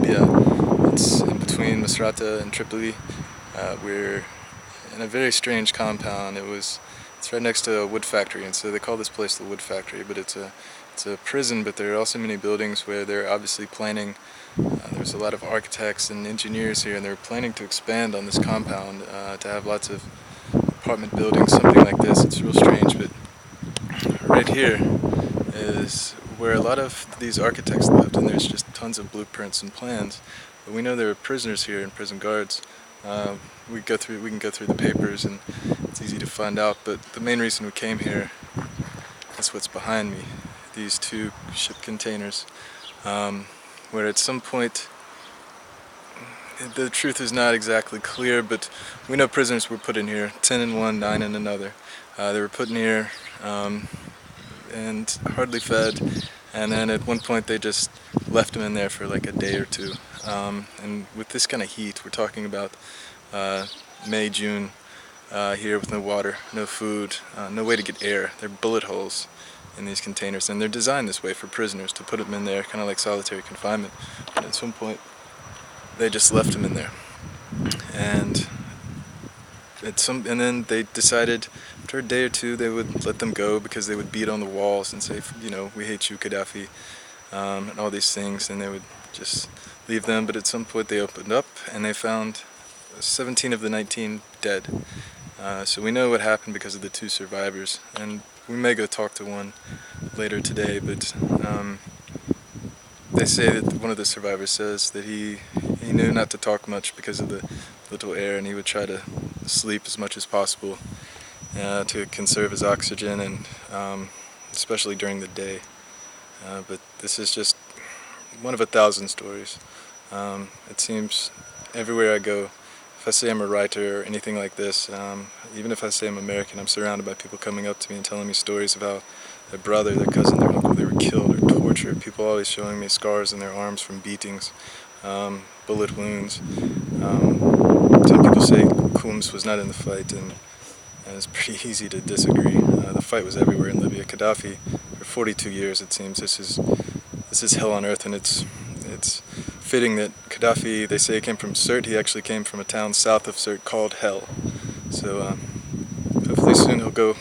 Libya. It's in between Misrata and Tripoli. We're in a very strange compound. It's right next to a wood factory, and so they call this place the wood factory, but it's a prison, but there are also many buildings where they're obviously planning. There's a lot of architects and engineers here, and they're planning to expand on this compound to have lots of apartment buildings, something like this. It's real strange, but right here is where a lot of these architects lived, and there's just tons of blueprints and plans. But we know there are prisoners here and prison guards. We can go through the papers, and it's easy to find out. But the main reason we came here is what's behind me. These two ship containers, where at some point, the truth is not exactly clear, but we know prisoners were put in here, 10 in one, 9 in another. They were put in here and hardly fed, and then at one point they just left them in there for like a day or two. And with this kind of heat, we're talking about May, June, here with no water, no food, no way to get air. They're bullet holes in these containers, and they're designed this way for prisoners, to put them in there, kind of like solitary confinement. But at some point, they just left them in there, and then they decided after a day or two they would let them go because they would beat on the walls and say, you know, we hate you, Gaddafi, and all these things, and they would just leave them. But at some point they opened up and they found 17 of the 19 dead. So we know what happened because of the two survivors, and we may go talk to one later today, but they say that one of the survivors says that he knew not to talk much because of the little air, and he would try to sleep as much as possible to conserve his oxygen, and especially during the day. But this is just one of 1,000 stories. It seems everywhere I go, if I say I'm a writer or anything like this, even if I say I'm American, I'm surrounded by people coming up to me and telling me stories of how their brother, their cousin, their uncle, they were killed or tortured. People always showing me scars in their arms from beatings, bullet wounds. Some people say Combs was not in the fight, and it's pretty easy to disagree. The fight was everywhere in Libya. Gaddafi, for 42 years it seems, this is hell on earth, and it's fitting that Gaddafi, they say, came from Sirte. He actually came from a town south of Sirte called Hell. So hopefully soon he'll go